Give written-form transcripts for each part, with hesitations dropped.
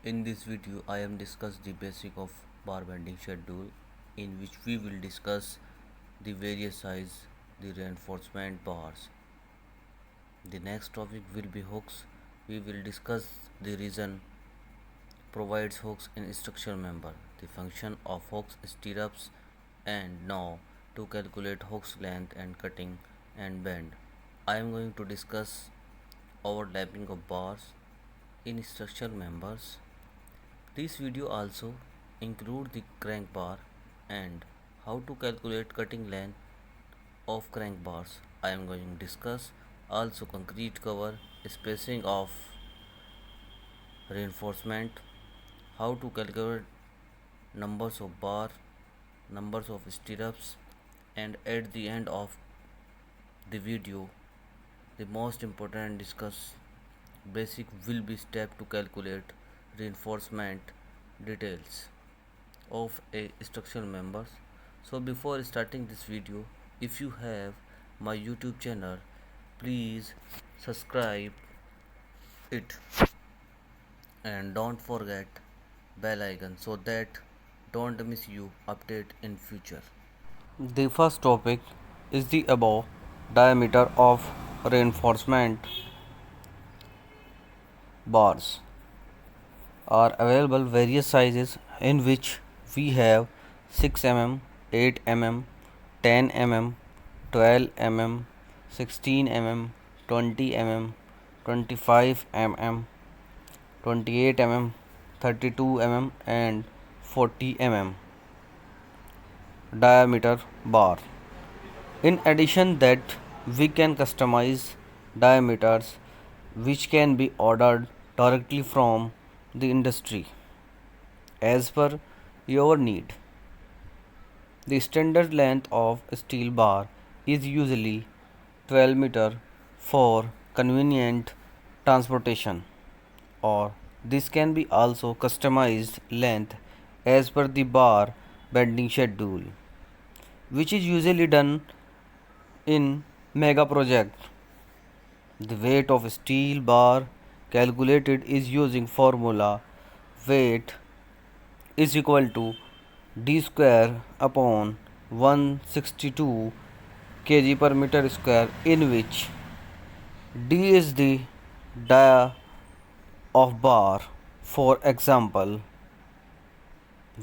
In this video, I am discuss the basic of bar bending schedule, in which we will discuss the various size, the reinforcement bars. The next topic will be hooks. We will discuss the reason provides hooks in structural member, the function of hooks, stirrups, and now to calculate hooks length and cutting and bend. I am going to discuss overlapping of bars in structural members. This video also include the crank bar and how to calculate cutting length of crank bars. I am going to discuss also concrete cover, spacing of reinforcement, how to calculate numbers of bar, numbers of stirrups, and at the end of the video the most important discuss basic will be step to calculate reinforcement details of a structural members. So before starting this video, if you have my YouTube channel, please subscribe it and don't forget bell icon so that don't miss you update in future. The first topic is the above diameter of reinforcement bars are available various sizes in which we have 6 mm, 8 mm, 10 mm, 12 mm, 16 mm, 20 mm, 25 mm, 28 mm, 32 mm and 40 mm diameter bar. In addition that we can customize diameters which can be ordered directly from the industry as per your need. The standard length of steel bar is usually 12 meter for convenient transportation, or this can be also customized length as per the bar bending schedule, which is usually done in mega project. The weight of steel bar calculated is using formula weight is equal to d square upon 162 kg per meter square, in which d is the dia of bar. For example,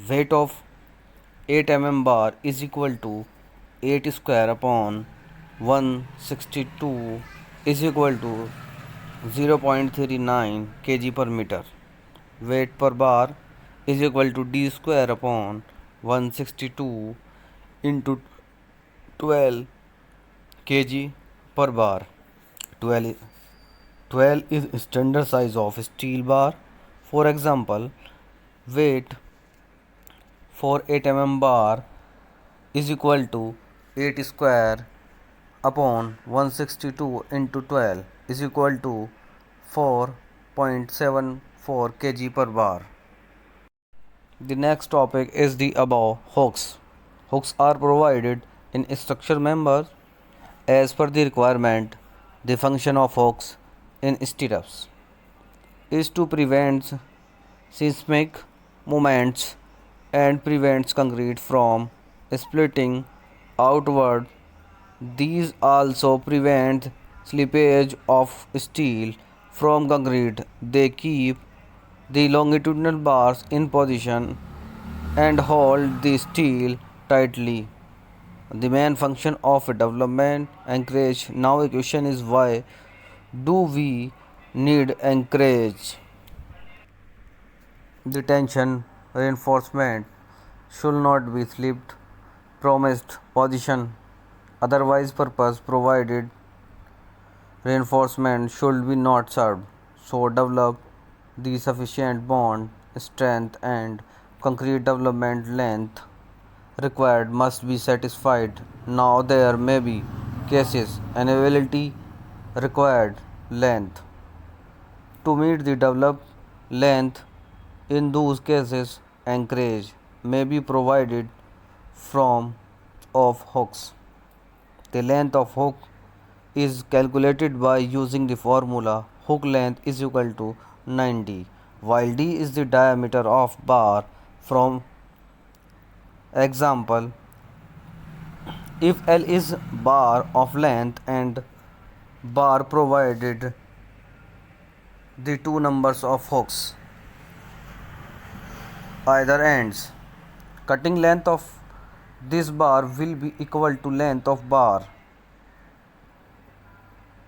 weight of 8 mm bar is equal to 8 square upon 162 is equal to 0.39 kg per meter. Weight per bar is equal to d square upon 162 into 12 kg per bar. 12, 12 is standard size of steel bar. For example, weight for 8 mm bar is equal to 8 square upon 162 into 12 is equal to 4.74 kg per bar. The next topic is the above hooks. Hooks are provided in structure members as per the requirement. The function of hooks in stirrups is to prevent seismic movements and prevents concrete from splitting outward. These also prevent slippage of steel from concrete. They keep the longitudinal bars in position and hold the steel tightly. The main function of a development anchorage. Now a question is, why do we need anchorage? The tension reinforcement should not be slipped promised position, otherwise purpose provided reinforcement should be not served. So develop the sufficient bond strength and concrete development length required must be satisfied. Now there may be cases availability required length to meet the developed length. In those cases, anchorage may be provided from of hooks. The length of hook is calculated by using the formula hook length is equal to 90 while d is the diameter of bar. From example, if L is bar of length and bar provided the two numbers of hooks either ends, cutting length of this bar will be equal to length of bar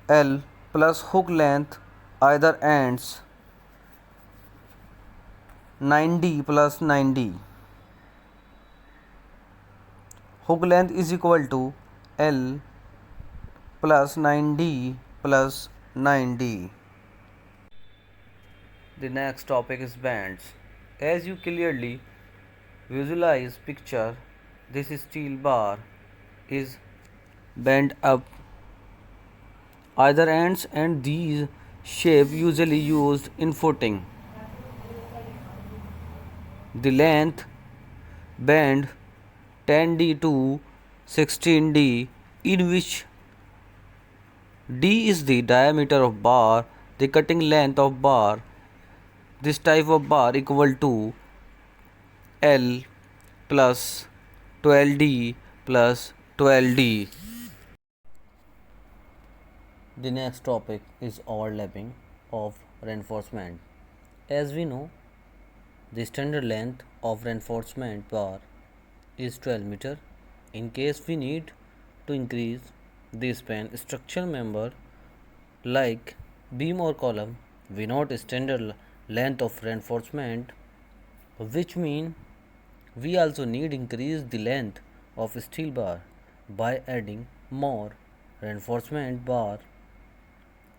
L plus hook length either ends 9D plus 9D. Hook length is equal to L plus 9D plus 9D. The next topic is bands. As you clearly visualize picture, this steel bar is bent up either ends and these shape usually used in footing. The length band 10D to 16D, in which D is the diameter of bar, the cutting length of bar. This type of bar equal to L plus 12D plus 12D. The next topic is overlapping of reinforcement. As we know, the standard length of reinforcement bar is 12 meter. In case we need to increase the span structural member like beam or column, we note standard length of reinforcement, which mean we also need increase the length of steel bar by adding more reinforcement bar.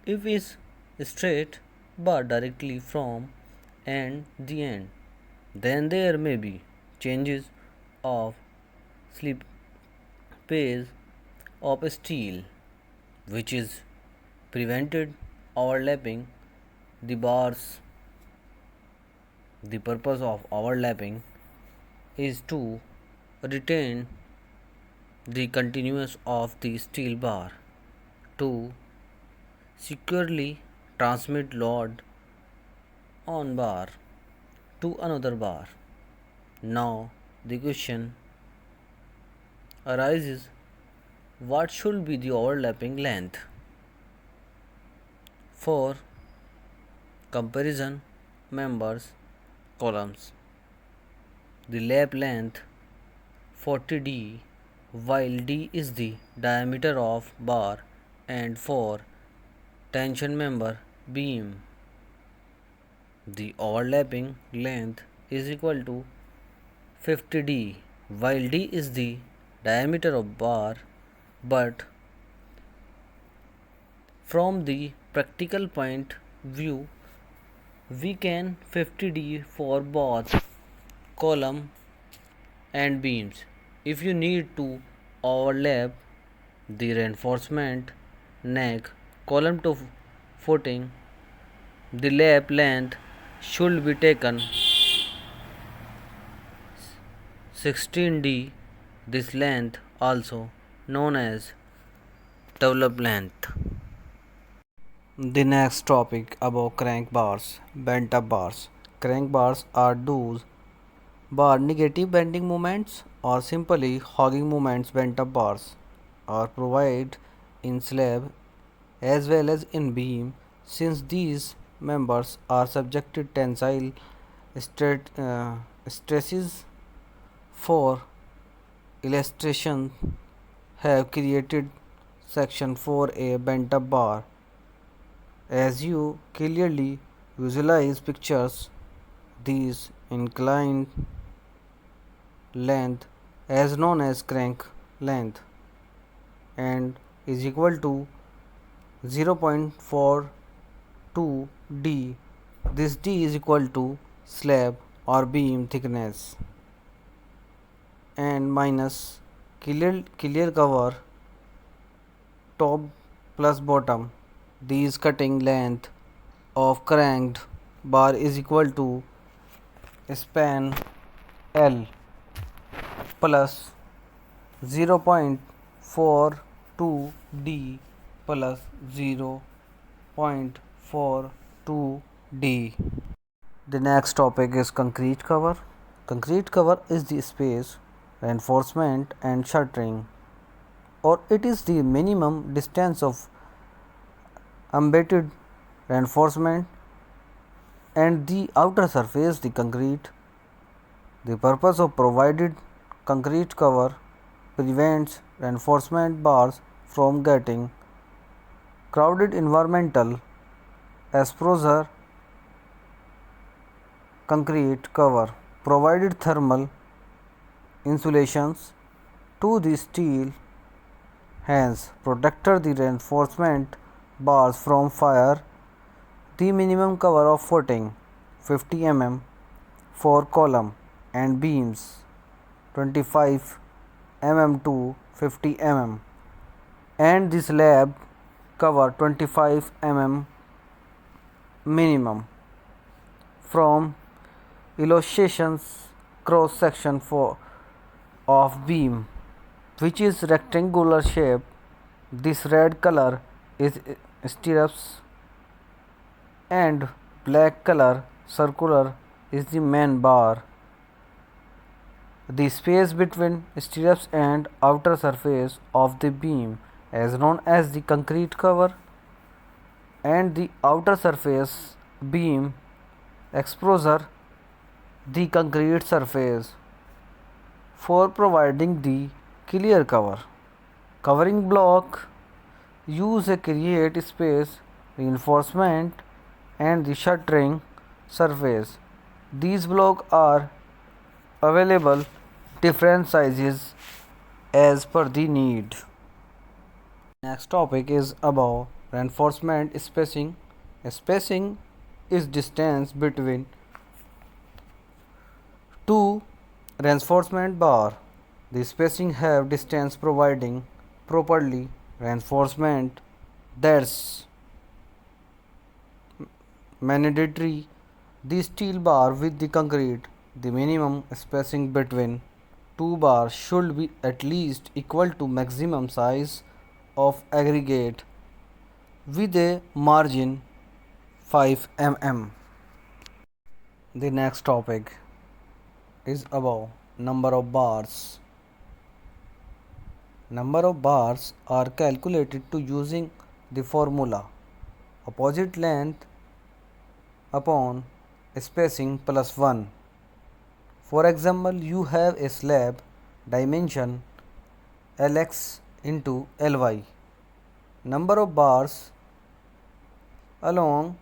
If is straight bar directly from end the end, then there may be changes of slip phase of steel, which is prevented overlapping the bars. The purpose of overlapping is to retain the continuous of the steel bar to securely transmit load on bar to another bar. Now the question arises, what should be the overlapping length? For comparison members columns, the lap length 40D, while D is the diameter of bar, and for tension member beam, the overlapping length is equal to 50D, while D is the diameter of bar, but from the practical point view, we can 50D for both column and beams. If you need to overlap the reinforcement neck column to footing, the lap length should be taken 16D. This length also known as develop length. The next topic about crank bars, bent up bars. Crank bars are those bar negative bending moments or simply hogging moments. Bent up bars are provided in slab as well as in beam. Since these members are subjected tensile stresses for illustration have created section for a bent up bar. As you clearly visualize pictures, these inclined length as known as crank length and is equal to 0.42 D. This D is equal to slab or beam thickness and minus clear cover top plus bottom. These cutting length of cranked bar is equal to span L plus 0.42 D plus 0.42 D. The next topic is concrete cover. Concrete cover is the space, reinforcement and shuttering, or it is the minimum distance of embedded reinforcement and the outer surface, the concrete. The purpose of provided concrete cover prevents reinforcement bars from getting crowded. Environmental exposure. Concrete cover provided thermal insulations to the steel, hence protected the reinforcement bars from fire. The minimum cover of footing 50 mm for column and beams 25 mm to 50 mm, and the slab cover 25 mm minimum. From illustrations, cross section of beam which is rectangular shape. This red color is stirrups and black color circular is the main bar. The space between stirrups and outer surface of the beam is known as the concrete cover, and the outer surface beam exposure the concrete surface for providing the clear cover. Covering block use to create space, reinforcement and the shuttering surface. These blocks are available different sizes as per the need. Next topic is about reinforcement spacing. Spacing is distance between two reinforcement bar. The spacing have distance providing properly reinforcement. That's mandatory. The steel bar with the concrete, the minimum spacing between two bars should be at least equal to maximum size of aggregate with a margin 5 mm. The next topic is about number of bars. Number of bars are calculated to using the formula opposite length upon spacing plus 1. For example, you have a slab dimension Lx into Ly. Number of bars along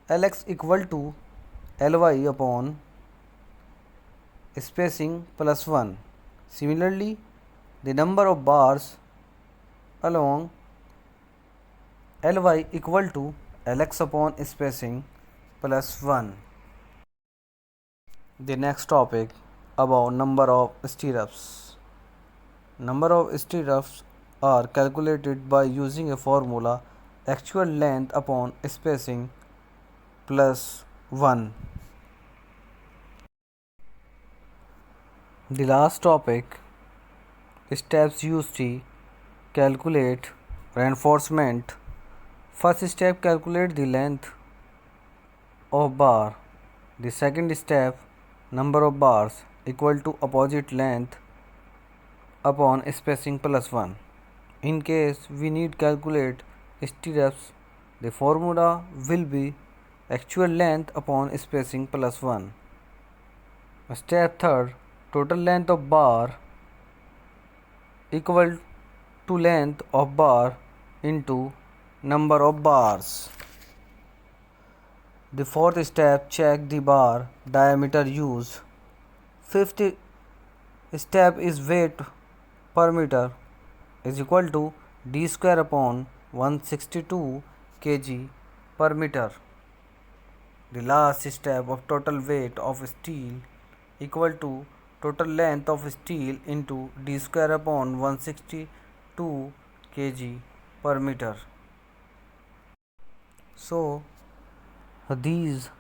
Lx equal to Ly upon spacing plus 1. Similarly, the number of bars along Ly equal to Lx upon spacing plus 1. The next topic about number of stirrups. Number of stirrups are calculated by using a formula actual length upon spacing plus 1. The last topic, steps used to calculate reinforcement. First step, calculate the length of bar. The second step, number of bars equal to opposite length upon spacing plus 1. In case we need calculate stirrups, the formula will be actual length upon spacing plus 1. Step third, total length of bar equal to length of bar into number of bars. The fourth step, check the bar diameter used. Fifth step is weight per meter is equal to d square upon 162 kg per meter. The last step of total weight of steel equal to total length of steel into d square upon 162 kg per meter. So these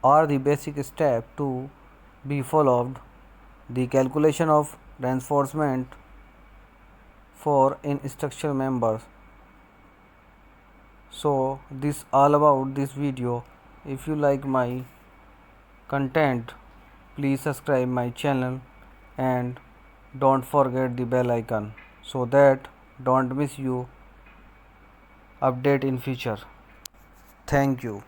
are the basic steps to be followed. The calculation of reinforcement for in structural members. So this all about this video. If you like my content, please subscribe my channel and don't forget the bell icon so that don't miss you update in future. Thank you.